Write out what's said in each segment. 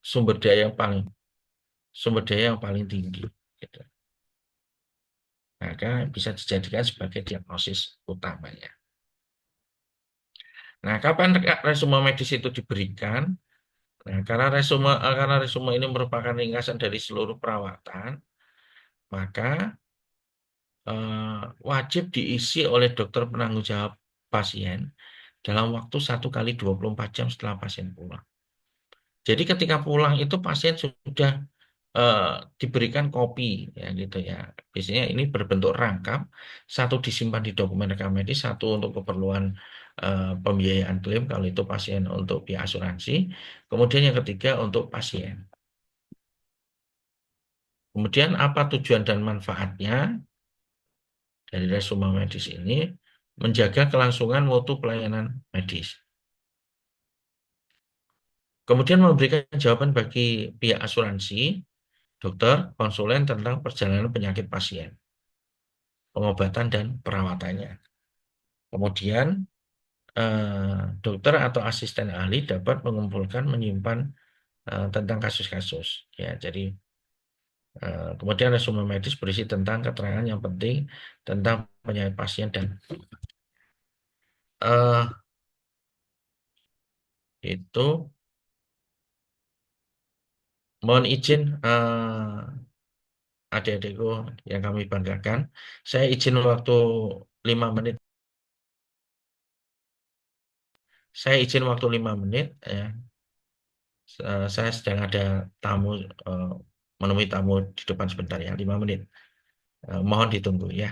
sumber daya yang paling sumber daya yang paling tinggi. Gitu. Maka bisa dijadikan sebagai diagnosis utamanya. Nah, kapan resume medis itu diberikan? Nah, karena resume ini merupakan ringkasan dari seluruh perawatan, maka wajib diisi oleh dokter penanggung jawab pasien dalam waktu 1 kali 24 jam setelah pasien pulang. Jadi ketika pulang itu pasien sudah eh, diberikan kopi ya gitu ya. Biasanya ini berbentuk rangkap, satu disimpan di dokumen rekam medis, satu untuk keperluan pembiayaan klaim kalau itu pasien untuk pihak asuransi. Kemudian yang ketiga untuk pasien. Kemudian apa tujuan dan manfaatnya dari resume medis ini? Menjaga kelangsungan mutu pelayanan medis. Kemudian memberikan jawaban bagi pihak asuransi, dokter, konsulen tentang perjalanan penyakit pasien, pengobatan dan perawatannya. Kemudian dokter atau asisten ahli dapat mengumpulkan, menyimpan tentang kasus-kasus. Ya, jadi kemudian resume medis berisi tentang keterangan yang penting tentang penyakit pasien dan eh, itu mohon izin adik-adikku yang kami banggakan, saya izin waktu 5 menit. Saya izin waktu 5 menit. Ya. Saya sedang ada tamu, eh, menemui tamu di depan sebentar ya, 5 menit. Mohon ditunggu ya.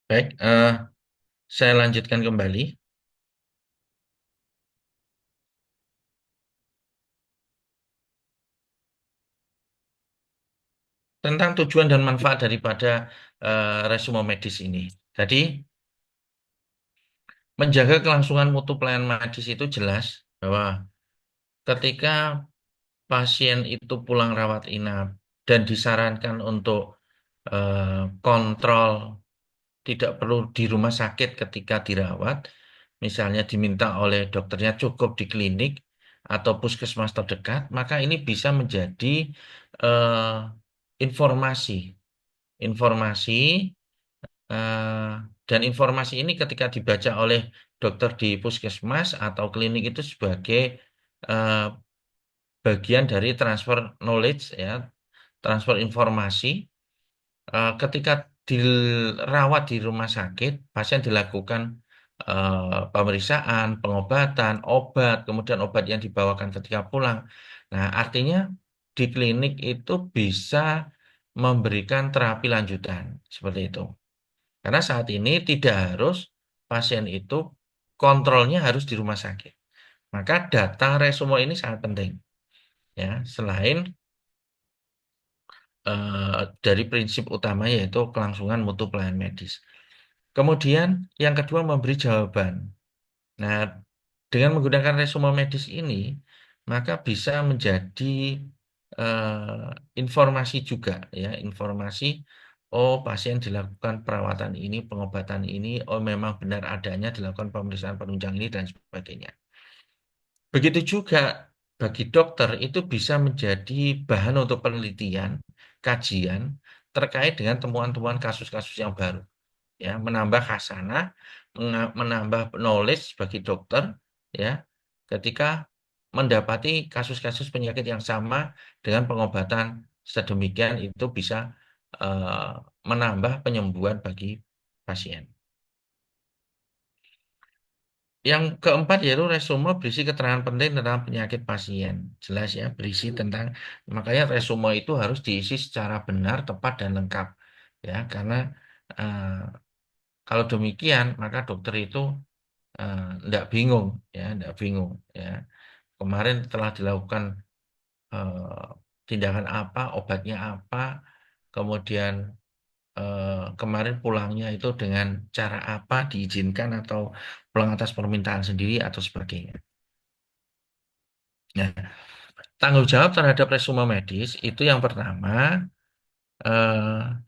Baik, saya lanjutkan kembali tentang tujuan dan manfaat daripada resume medis ini. Jadi, menjaga kelangsungan mutu pelayanan medis itu jelas bahwa ketika pasien itu pulang rawat inap dan disarankan untuk kontrol, tidak perlu di rumah sakit ketika dirawat, misalnya diminta oleh dokternya cukup di klinik atau puskesmas terdekat, maka ini bisa menjadi informasi informasi, eh, dan informasi ini ketika dibaca oleh dokter di puskesmas atau klinik itu sebagai eh, bagian dari transfer knowledge ya, transfer informasi. Ketika dirawat di rumah sakit, pasien dilakukan pemeriksaan, pengobatan, obat, kemudian obat yang dibawakan ketika pulang. Nah, artinya di klinik itu bisa memberikan terapi lanjutan seperti itu. Karena saat ini tidak harus pasien itu kontrolnya harus di rumah sakit. Maka data resume ini sangat penting ya. Selain dari prinsip utama yaitu kelangsungan mutu pelayanan medis. Kemudian yang kedua memberi jawaban. Nah, dengan menggunakan resume medis ini, maka bisa menjadi informasi juga ya, informasi oh pasien dilakukan perawatan ini, pengobatan ini, oh memang benar adanya dilakukan pemeriksaan penunjang ini dan sebagainya. Begitu juga bagi dokter itu bisa menjadi bahan untuk penelitian, kajian terkait dengan temuan-temuan kasus-kasus yang baru ya, menambah khasanah, menambah knowledge bagi dokter ya, ketika mendapati kasus-kasus penyakit yang sama dengan pengobatan sedemikian itu bisa eh, menambah penyembuhan bagi pasien. Yang keempat yaitu resume berisi keterangan penting tentang penyakit pasien. Jelas ya, berisi tentang, makanya resume itu harus diisi secara benar, tepat, dan lengkap. Ya, karena eh, kalau demikian, maka dokter itu enggak bingung ya, enggak bingung ya. Kemarin telah dilakukan eh, tindakan apa, obatnya apa, kemudian kemarin pulangnya itu dengan cara apa, diizinkan atau pulang atas permintaan sendiri atau sebagainya. Nah, tanggung jawab terhadap resume medis itu yang pertama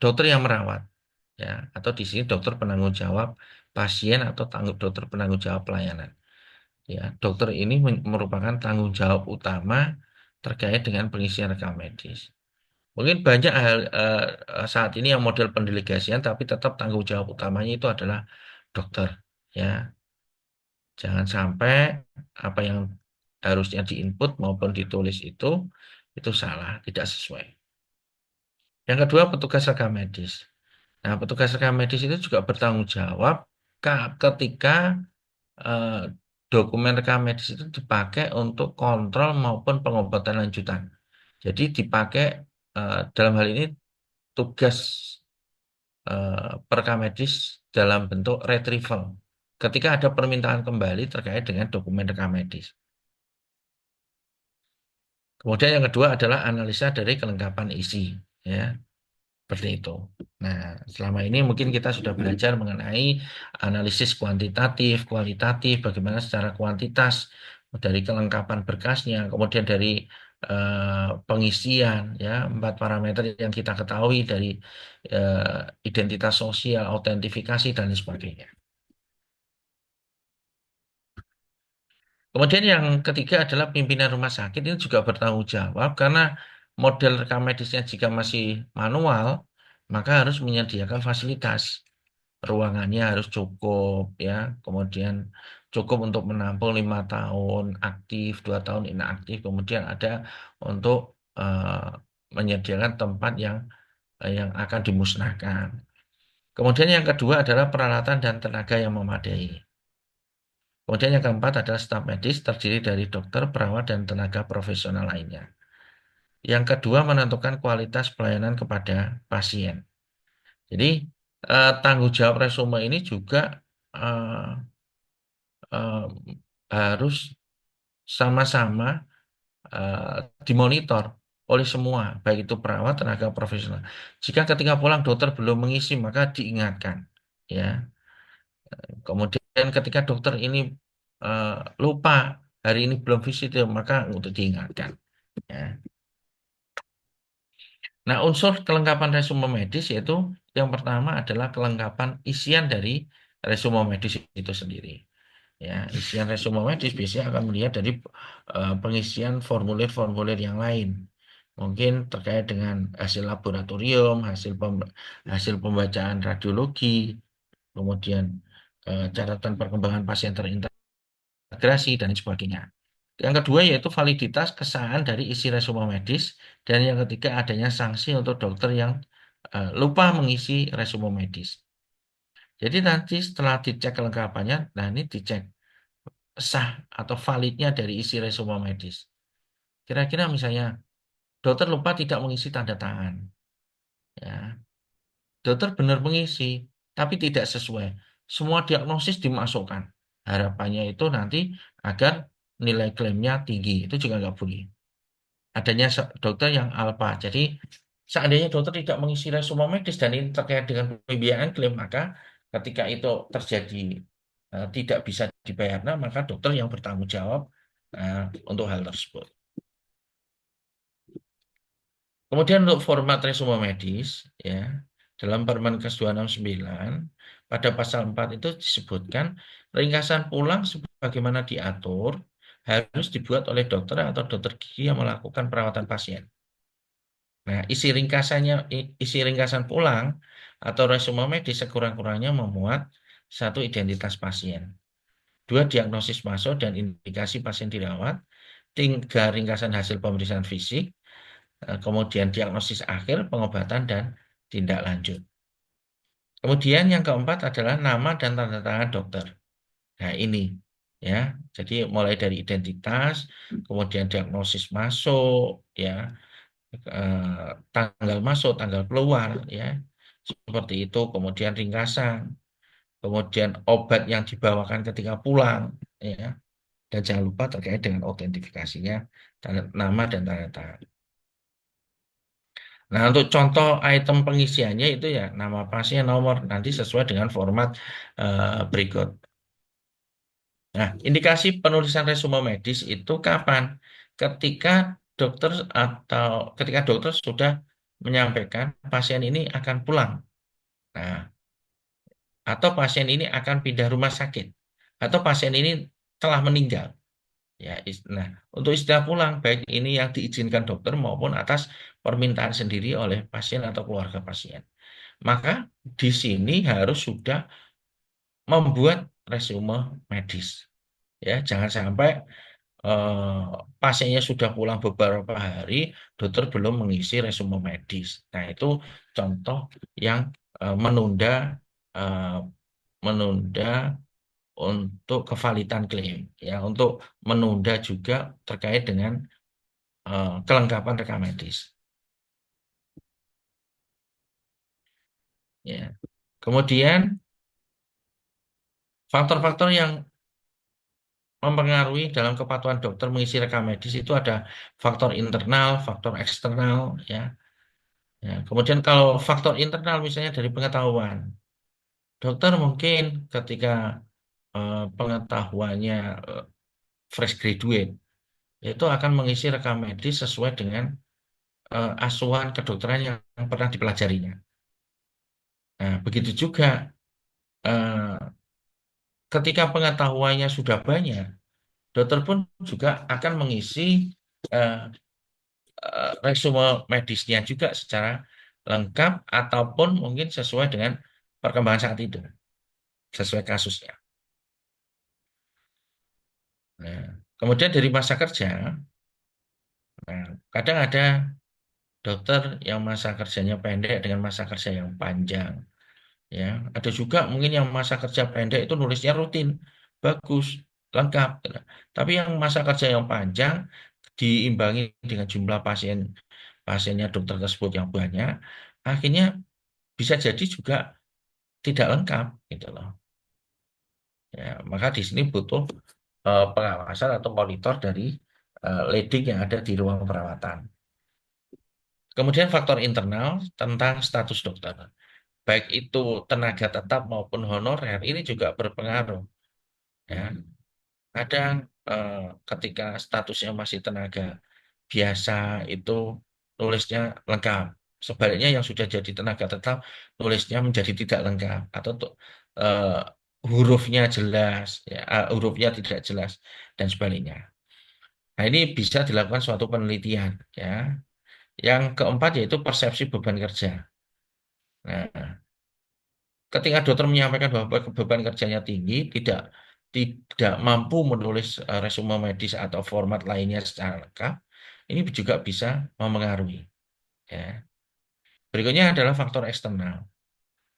dokter yang merawat ya, atau di sini dokter penanggung jawab pasien atau dokter penanggung jawab pelayanan. Ya, dokter ini merupakan tanggung jawab utama terkait dengan pengisian rekam medis. Mungkin banyak hal saat ini yang model pendelegasian, tapi tetap tanggung jawab utamanya itu adalah dokter. Ya, jangan sampai apa yang harusnya diinput maupun ditulis itu salah, tidak sesuai. Yang kedua, petugas rekam medis. Nah, petugas rekam medis itu juga bertanggung jawab ketika eh, dokumen rekam medis itu dipakai untuk kontrol maupun pengobatan lanjutan. Jadi dipakai dalam hal ini tugas perekam medis dalam bentuk retrieval. Ketika ada permintaan kembali terkait dengan dokumen rekam medis. Kemudian yang kedua adalah analisa dari kelengkapan isi, ya. Seperti itu. Nah, selama ini mungkin kita sudah belajar mengenai analisis kuantitatif, kualitatif, bagaimana secara kuantitas dari kelengkapan berkasnya, kemudian dari pengisian, ya, 4 parameter yang kita ketahui dari identitas sosial, autentifikasi dan lain sebagainya. Kemudian yang ketiga adalah pimpinan rumah sakit ini juga bertanggung jawab karena model rekam medisnya jika masih manual, maka harus menyediakan fasilitas. Ruangannya harus cukup ya, kemudian cukup untuk menampung 5 tahun aktif, 2 tahun inaktif, kemudian ada untuk menyediakan tempat yang akan dimusnahkan. Kemudian yang kedua adalah peralatan dan tenaga yang memadai. Kemudian yang keempat adalah staf medis terdiri dari dokter, perawat, dan tenaga profesional lainnya. Yang kedua menentukan kualitas pelayanan kepada pasien. Jadi tanggung jawab resume ini juga eh, eh, harus sama-sama eh, dimonitor oleh semua, baik itu perawat, tenaga profesional. Jika ketika pulang dokter belum mengisi, maka diingatkan. Ya, kemudian ketika dokter ini eh, lupa hari ini belum visit, ya, maka untuk diingatkan. Ya. Nah, unsur kelengkapan resume medis yaitu yang pertama adalah kelengkapan isian dari resume medis itu sendiri. Ya, isian resume medis biasanya akan melihat dari pengisian formulir-formulir yang lain. Mungkin terkait dengan hasil laboratorium, hasil pembacaan radiologi, kemudian catatan perkembangan pasien terintegrasi, dan sebagainya. Yang kedua yaitu validitas kesahan dari isi resume medis, dan yang ketiga adanya sanksi untuk dokter yang lupa mengisi resume medis. Jadi nanti setelah dicek kelengkapannya, nah ini dicek sah atau validnya dari isi resume medis. Kira-kira misalnya dokter lupa tidak mengisi tanda tangan, ya. Dokter benar mengisi, tapi tidak sesuai. Semua diagnosis dimasukkan. Harapannya itu nanti agar nilai klaimnya tinggi. Itu juga nggak boleh. Adanya dokter yang alpa. Jadi seandainya dokter tidak mengisi resume medis dan ini terkait dengan pembiayaan klaim, maka ketika itu terjadi tidak bisa dibayar, nah, maka dokter yang bertanggung jawab untuk hal tersebut. Kemudian untuk format resume medis, ya, dalam Permenkes 269, pada pasal 4 itu disebutkan ringkasan pulang sebagaimana diatur harus dibuat oleh dokter atau dokter gigi yang melakukan perawatan pasien. Nah, isi ringkasan pulang atau resume medis sekurang-kurangnya memuat satu identitas pasien, dua diagnosis masuk dan indikasi pasien dirawat, tiga ringkasan hasil pemeriksaan fisik, kemudian diagnosis akhir, pengobatan, dan tindak lanjut. Kemudian yang keempat adalah nama dan tanda tangan dokter. Nah, ini ya. Jadi mulai dari identitas, kemudian diagnosis masuk, ya, tanggal masuk, tanggal keluar, ya. Seperti itu, kemudian ringkasan, kemudian obat yang dibawakan ketika pulang, ya. Dan jangan lupa terkait dengan autentifikasinya, nama dan tanda tangan. Nah, untuk contoh item pengisiannya itu ya nama pasien, nomor, nanti sesuai dengan format berikut. Nah, indikasi penulisan resume medis itu kapan? Ketika dokter ketika dokter sudah menyampaikan pasien ini akan pulang. Nah, atau pasien ini akan pindah rumah sakit, atau pasien ini telah meninggal. Ya, nah, untuk istilah pulang baik ini yang diizinkan dokter maupun atas permintaan sendiri oleh pasien atau keluarga pasien. Maka di sini harus sudah membuat resume medis. Ya, jangan sampai eh, pasiennya sudah pulang beberapa hari, dokter belum mengisi resume medis. Nah, itu contoh yang menunda eh, menunda untuk kevalidan klaim, ya, untuk menunda juga terkait dengan kelengkapan rekam medis. Ya. Kemudian faktor-faktor yang mempengaruhi dalam kepatuhan dokter mengisi rekam medis itu ada faktor internal, faktor eksternal, ya. Ya, kemudian kalau faktor internal misalnya dari pengetahuan, dokter mungkin ketika pengetahuannya eh, fresh graduate, itu akan mengisi rekam medis sesuai dengan asuhan kedokteran yang pernah dipelajarinya. Nah, begitu juga eh, ketika pengetahuannya sudah banyak, dokter pun juga akan mengisi eh, resume medisnya juga secara lengkap ataupun mungkin sesuai dengan perkembangan saat itu, sesuai kasusnya. Nah, kemudian dari masa kerja, nah, kadang ada dokter yang masa kerjanya pendek dengan masa kerja yang panjang. Ya, ada juga mungkin yang masa kerja pendek itu nulisnya rutin, bagus, lengkap, gitu. Tapi yang masa kerja yang panjang diimbangi dengan jumlah pasiennya dokter tersebut yang banyak, akhirnya bisa jadi juga tidak lengkap, gitu loh. Ya, maka di sini butuh pengawasan atau monitor dari leading yang ada di ruang perawatan. Kemudian faktor internal tentang status dokter, baik itu tenaga tetap maupun honorer, ini juga berpengaruh. Ya, kadang eh, ketika statusnya masih tenaga biasa itu nulisnya lengkap. Sebaliknya yang sudah jadi tenaga tetap nulisnya menjadi tidak lengkap atau eh, hurufnya jelas, ya, hurufnya tidak jelas dan sebaliknya. Nah, ini bisa dilakukan suatu penelitian, ya. Yang keempat yaitu persepsi beban kerja. Nah, ketika dokter menyampaikan bahwa beban kerjanya tinggi, tidak mampu menulis resume medis atau format lainnya secara lengkap, ini juga bisa mempengaruhi. Ya. Berikutnya adalah faktor eksternal.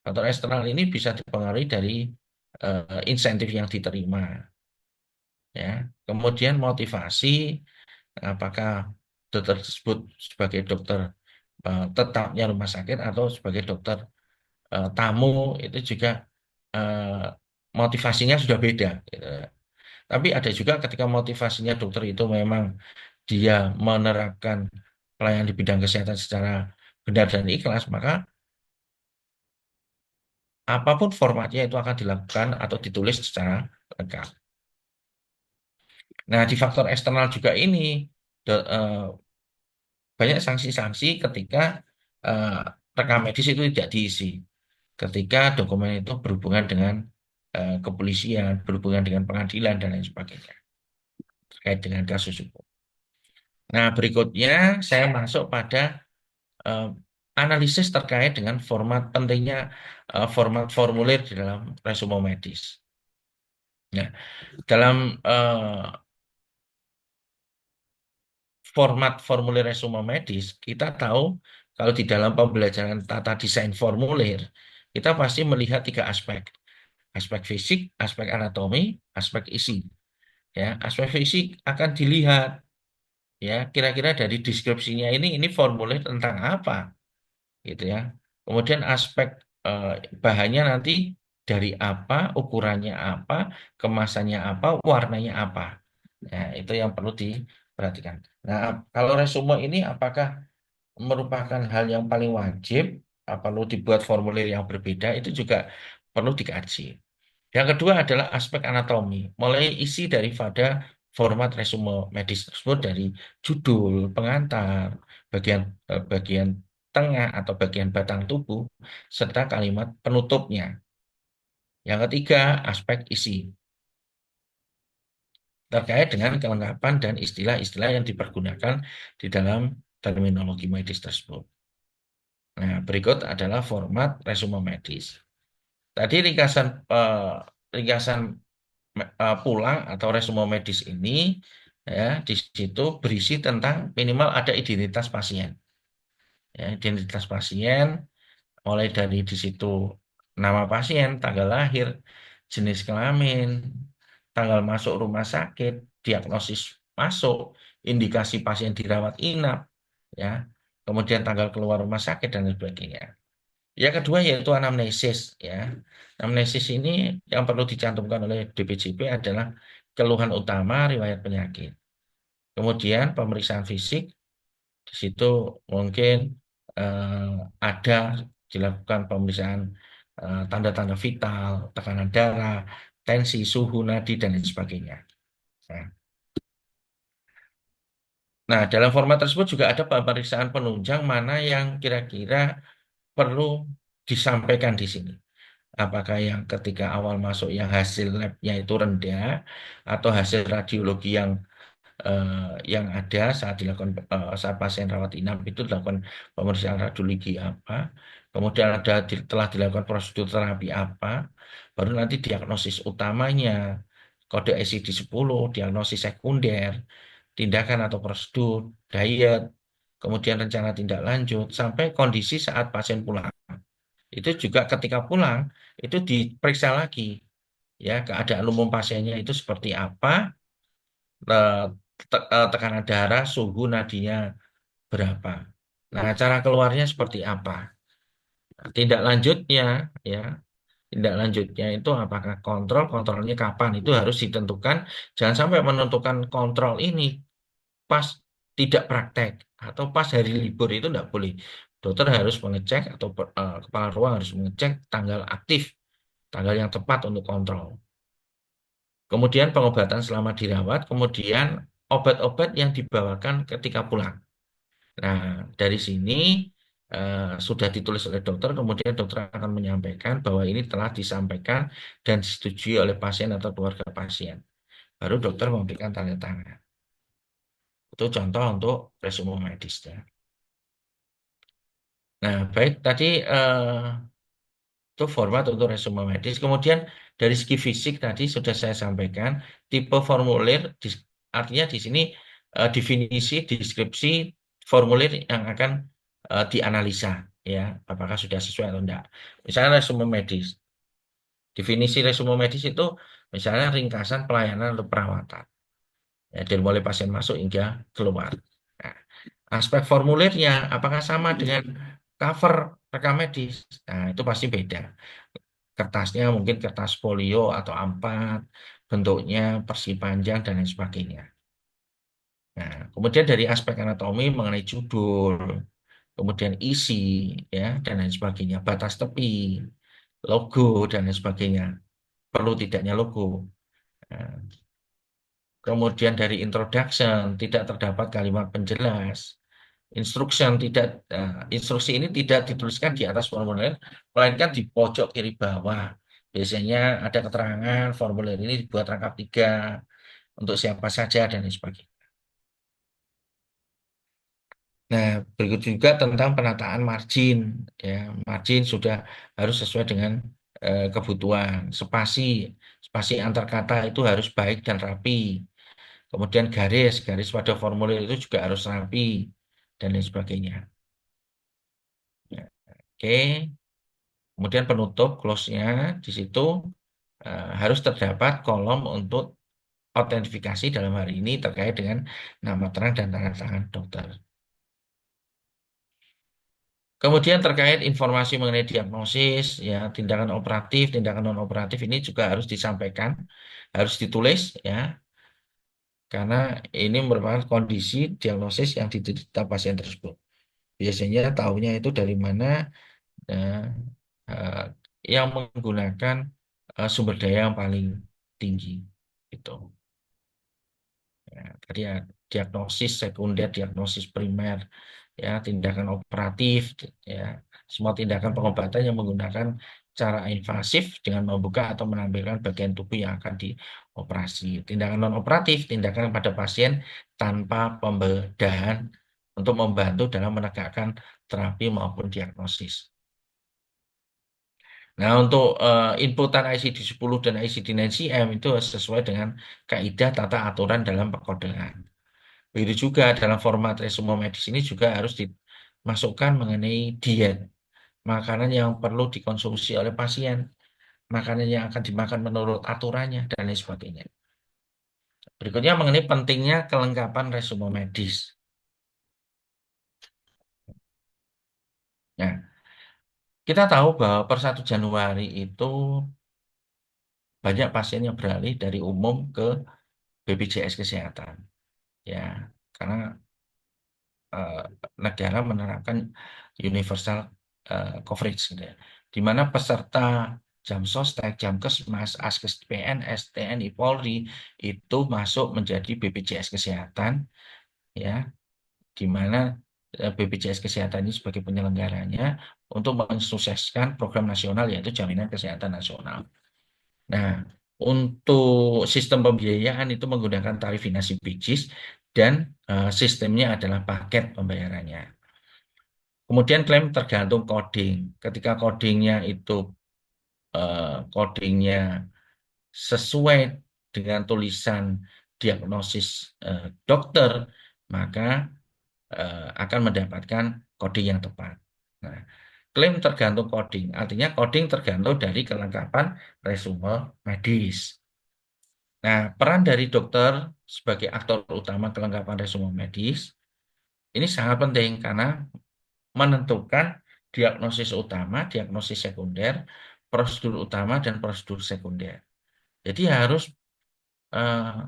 Faktor eksternal ini bisa dipengaruhi dari insentif yang diterima, ya. Kemudian motivasi, apakah dokter tersebut sebagai dokter tetapnya rumah sakit atau sebagai dokter tamu itu juga eh, motivasinya sudah beda, gitu. Tapi ada juga ketika motivasinya dokter itu memang dia menerapkan pelayanan di bidang kesehatan secara benar dan ikhlas, maka apapun formatnya itu akan dilakukan atau ditulis secara lengkap. Nah, di faktor eksternal juga ini banyak sanksi-sanksi ketika eh, rekam medis itu tidak diisi. Ketika dokumen itu berhubungan dengan kepolisian, berhubungan dengan pengadilan dan lain sebagainya terkait dengan kasus hukum. Nah, berikutnya saya masuk pada eh, analisis terkait dengan format pentingnya format formulir di dalam resume medis. Nah, dalam format formulir resume medis, kita tahu kalau di dalam pembelajaran tata desain formulir, kita pasti melihat tiga aspek. Aspek fisik, aspek anatomi, aspek isi. Ya, aspek fisik akan dilihat, ya, kira-kira dari deskripsinya ini formulir tentang apa, gitu ya. Kemudian aspek eh, bahannya nanti dari apa, ukurannya apa, kemasannya apa, warnanya apa. Ya, itu yang perlu diperhatikan. Nah, kalau resume ini apakah merupakan hal yang paling wajib, perlu dibuat formulir yang berbeda, itu juga perlu dikaji. Yang kedua adalah aspek anatomi, mulai isi daripada format resume medis tersebut dari judul, pengantar, bagian tengah atau bagian batang tubuh, serta kalimat penutupnya. Yang ketiga, aspek isi terkait dengan kelengkapan dan istilah-istilah yang dipergunakan di dalam terminologi medis tersebut. Nah, berikut adalah format resume medis. Tadi ringkasan pulang atau resume medis ini, ya, di situ berisi tentang minimal ada identitas pasien. Ya, identitas pasien mulai dari di situ nama pasien, tanggal lahir, jenis kelamin, tanggal masuk rumah sakit, diagnosis masuk, indikasi pasien dirawat inap, ya, kemudian tanggal keluar rumah sakit dan lain sebagainya. Yang kedua yaitu anamnesis, ya. Anamnesis ini yang perlu dicantumkan oleh DPJP adalah keluhan utama, riwayat penyakit. Kemudian pemeriksaan fisik, di situ mungkin ada dilakukan pemeriksaan tanda-tanda vital, tekanan darah, tensi, suhu nadi dan lain sebagainya. Nah, dalam format tersebut juga ada pemeriksaan penunjang mana yang kira-kira perlu disampaikan di sini. Apakah yang ketika awal masuk yang hasil labnya itu rendah atau hasil radiologi yang ada saat dilakukan saat pasien rawat inap itu dilakukan pemeriksaan radiologi apa, kemudian telah dilakukan prosedur terapi apa, baru nanti diagnosis utamanya, kode ICD-10, diagnosis sekunder, tindakan atau prosedur, diet, kemudian rencana tindak lanjut sampai kondisi saat pasien pulang. Itu juga ketika pulang itu diperiksa lagi, ya, keadaan umum pasiennya itu seperti apa, eh, tekanan darah, suhu nadinya berapa. Nah, cara keluarnya seperti apa? Tindak lanjutnya, ya, tindak lanjutnya itu apakah kontrolnya kapan? Itu harus ditentukan. Jangan sampai menentukan kontrol ini pas tidak praktek atau pas hari libur itu tidak boleh. Dokter harus mengecek atau kepala ruang harus mengecek tanggal aktif, tanggal yang tepat untuk kontrol. Kemudian pengobatan selama dirawat, kemudian obat-obat yang dibawakan ketika pulang. Nah, dari sini sudah ditulis oleh dokter, kemudian dokter akan menyampaikan bahwa ini telah disampaikan dan disetujui oleh pasien atau keluarga pasien. Baru dokter memberikan tanda tangan. Itu contoh untuk resume medisnya. Nah, baik tadi itu format untuk resume medis. Kemudian dari segi fisik tadi sudah saya sampaikan, tipe formulir artinya di sini definisi, deskripsi formulir yang akan dianalisa, ya, apakah sudah sesuai atau tidak. Misalnya resume medis. Definisi resume medis itu misalnya ringkasan pelayanan atau perawatan, ya, dari mulai pasien masuk hingga keluar. Nah, aspek formulirnya apakah sama dengan cover rekam medis? Nah, itu pasti beda. Kertasnya mungkin kertas folio atau A4, bentuknya persegi panjang dan lain sebagainya. Nah, kemudian dari aspek anatomi mengenai judul, kemudian isi, ya, dan lain sebagainya, batas tepi, logo dan lain sebagainya. Perlu tidaknya logo. Nah, kemudian dari introduction tidak terdapat kalimat penjelas. Instruction tidak instruksi ini tidak dituliskan di atas formulir, melainkan di pojok kiri bawah. Biasanya ada keterangan formulir ini dibuat rangkap tiga untuk siapa saja dan lain sebagainya. Nah, berikut juga tentang penataan margin. Ya, margin sudah harus sesuai dengan kebutuhan. Spasi antar kata itu harus baik dan rapi. Kemudian garis pada formulir itu juga harus rapi dan lain sebagainya. Ya, oke. Kemudian penutup close-nya di situ harus terdapat kolom untuk autentifikasi dalam hari ini terkait dengan nama terang dan tanda tangan dokter. Kemudian terkait informasi mengenai diagnosis, ya, tindakan operatif, tindakan non operatif ini juga harus disampaikan, harus ditulis, ya, karena ini merupakan kondisi diagnosis yang diderita pasien tersebut. Biasanya tahunya itu dari mana, eh, eh, yang menggunakan sumber daya yang paling tinggi, gitu. Ya, tadi ya, diagnosis sekunder, diagnosis primer, ya, tindakan operatif, ya, semua tindakan pengobatan yang menggunakan cara invasif dengan membuka atau menampilkan bagian tubuh yang akan dioperasi. Tindakan non operatif, tindakan pada pasien tanpa pembedahan untuk membantu dalam menegakkan terapi maupun diagnosis. Nah, untuk inputan ICD-10 dan ICD-9-CM itu sesuai dengan kaidah tata aturan dalam perkodean. Begitu juga dalam format resume medis ini juga harus dimasukkan mengenai diet, makanan yang perlu dikonsumsi oleh pasien, makanan yang akan dimakan menurut aturannya, dan lain sebagainya. Berikutnya mengenai pentingnya kelengkapan resume medis. Nah, kita tahu bahwa per 1 Januari itu banyak pasien yang beralih dari umum ke BPJS Kesehatan. Ya, karena eh, negara menerapkan universal coverage gitu ya. Di mana peserta jam sostek, jam kesmas, askes PNS, TNI, Polri itu masuk menjadi BPJS Kesehatan, ya, di mana BPJS Kesehatan ini sebagai penyelenggaranya untuk mensukseskan program nasional yaitu Jaminan Kesehatan Nasional. Nah, untuk sistem pembiayaan itu menggunakan tarif inasi BIJIS dan sistemnya adalah paket pembayarannya. Kemudian klaim tergantung coding. Ketika codingnya sesuai dengan tulisan diagnosis dokter, maka akan mendapatkan coding yang tepat. Nah, klaim tergantung coding, artinya coding tergantung dari kelengkapan resume medis. Nah, peran dari dokter sebagai aktor utama kelengkapan resume medis ini sangat penting karena menentukan diagnosis utama, diagnosis sekunder, prosedur utama, dan prosedur sekunder. Jadi harus eh,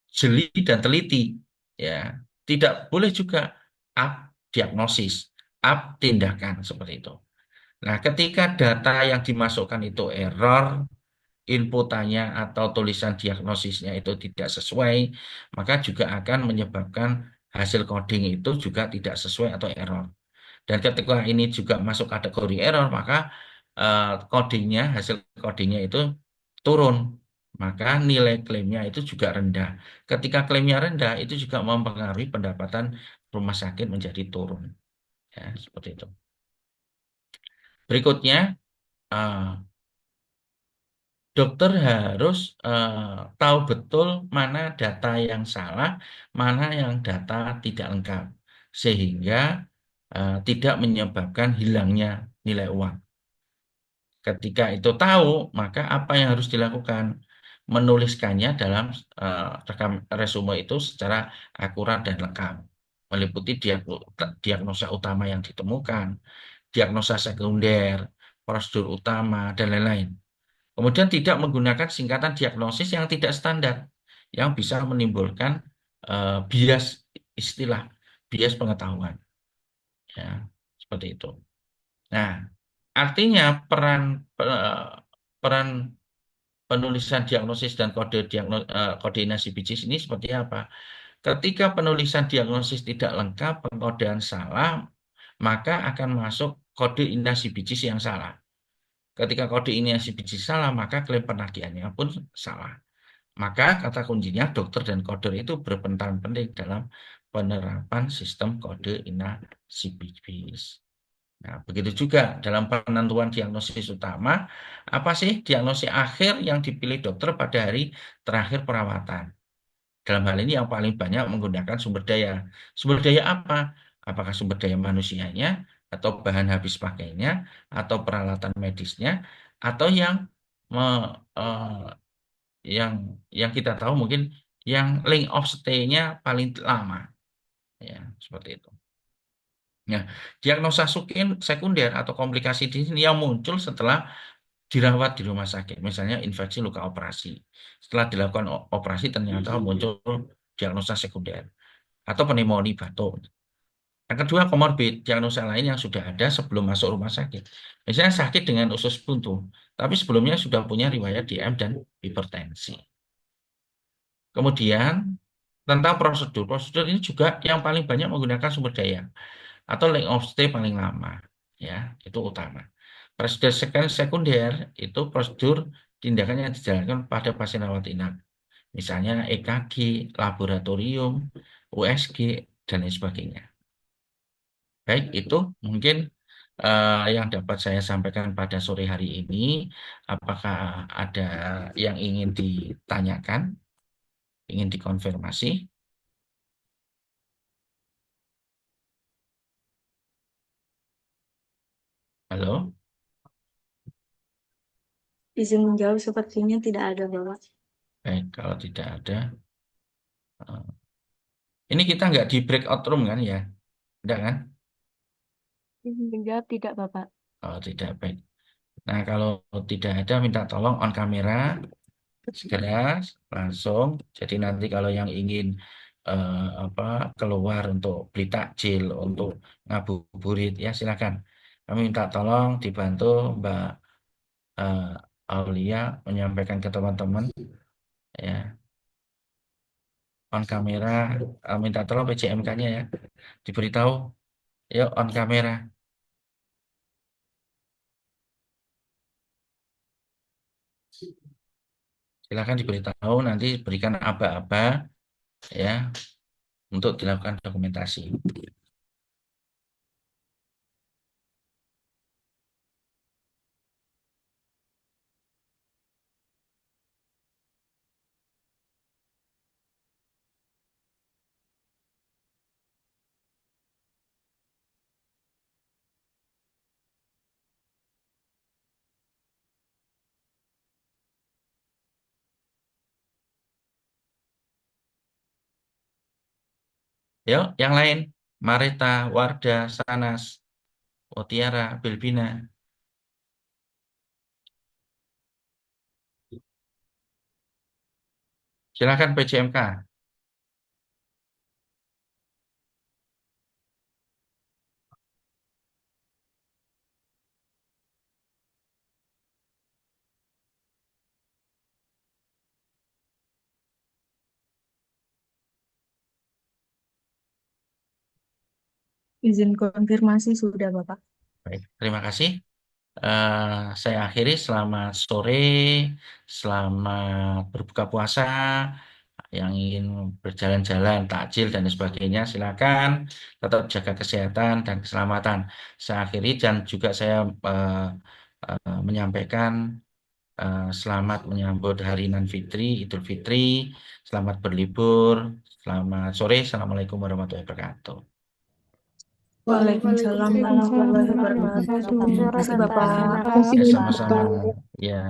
jeli dan teliti, ya. Tidak boleh juga up diagnosis, up tindakan seperti itu. Nah, ketika data yang dimasukkan itu error, inputannya atau tulisan diagnosisnya itu tidak sesuai, maka juga akan menyebabkan hasil coding itu juga tidak sesuai atau error. Dan ketika ini juga masuk kategori error, maka hasil codingnya itu turun. Maka nilai klaimnya itu juga rendah. Ketika klaimnya rendah, itu juga mempengaruhi pendapatan rumah sakit menjadi turun. Ya, seperti itu. Berikutnya, eh, dokter harus tahu betul mana data yang salah, mana yang data tidak lengkap, sehingga tidak menyebabkan hilangnya nilai uang. Ketika itu tahu, maka apa yang harus dilakukan? Menuliskannya dalam rekam resume itu secara akurat dan lengkap, meliputi diagnosa utama yang ditemukan, diagnosa sekunder, prosedur utama, dan lain-lain. Kemudian tidak menggunakan singkatan diagnosis yang tidak standar, yang bisa menimbulkan bias istilah, bias pengetahuan. Ya, seperti itu. Nah, artinya peran penulisan diagnosis dan koordinasi bisnis ini seperti apa? Ketika penulisan diagnosis tidak lengkap, pengkodean salah, maka akan masuk kode inasi bisnis yang salah. Ketika kode inasi bisnis salah, maka klaim penagihannya pun salah. Maka kata kuncinya dokter dan koder itu berperan penting dalam penerapan sistem kode inasi bisnis. Nah, begitu juga dalam penentuan diagnosis utama, apa sih diagnosis akhir yang dipilih dokter pada hari terakhir perawatan? Dalam hal ini yang paling banyak menggunakan sumber daya. Sumber daya apa? Apakah sumber daya manusianya, atau bahan habis pakainya, atau peralatan medisnya, atau me- eh, yang yang kita tahu mungkin yang length of stay-nya paling lama, ya seperti itu. Nah, diagnosa sekunder atau komplikasi di sini yang muncul setelah dirawat di rumah sakit, misalnya infeksi luka operasi. Setelah dilakukan operasi ternyata muncul diagnosa sekunder atau pneumonia batuk. Yang kedua, komorbid, diagnosa lain yang sudah ada sebelum masuk rumah sakit. Misalnya sakit dengan usus buntu, tapi sebelumnya sudah punya riwayat DM dan hipertensi. Kemudian, tentang prosedur. Prosedur ini juga yang paling banyak menggunakan sumber daya atau length of stay paling lama. Ya, itu utama. Prosedur sekunder itu prosedur tindakan yang dijalankan pada pasien rawat inap. Misalnya EKG, laboratorium, USG, dan lain sebagainya. Baik, itu mungkin yang dapat saya sampaikan pada sore hari ini. Apakah ada yang ingin ditanyakan, ingin dikonfirmasi? Halo? Izin menjawab sepertinya tidak ada, Bapak. Baik, kalau tidak ada. eh, Ini kita nggak di breakout room kan ya? Enggak kan? Izin menjawab tidak, Bapak. Oh, tidak, baik. Nah, kalau tidak ada, minta tolong on kamera, segera, langsung. Jadi nanti kalau yang ingin apa keluar untuk beli takjil, untuk ngabuburit, ya silakan. Kami minta tolong dibantu Mbak eh, Aulia menyampaikan ke teman-teman, ya, on kamera. Minta tolong PJMK-nya ya, diberitahu, yuk on kamera. Silakan diberitahu, nanti berikan aba-aba ya untuk dilakukan dokumentasi. Yuk, yang lain. Marita, Wardah, Sanas, Otiara, Bilbina. Silakan PJMK. Izin konfirmasi sudah, Bapak. Baik, terima kasih. Eh, saya akhiri, selamat sore, selamat berbuka puasa. yang ingin berjalan-jalan, takjil dan sebagainya, silakan tetap jaga kesehatan dan keselamatan. Saya akhiri dan juga saya menyampaikan selamat menyambut Hari Nan Fitri, Idul Fitri, selamat berlibur, selamat sore, Assalamualaikum warahmatullahi wabarakatuh. Waalaikumsalam Waalaikumsalam warahmatullahi warahmatullahi wabarakatuh. wabarakatuh. Terima kasih, Bapak. Terima Ya, kasih banyak, sama-sama. Bapak. Ya.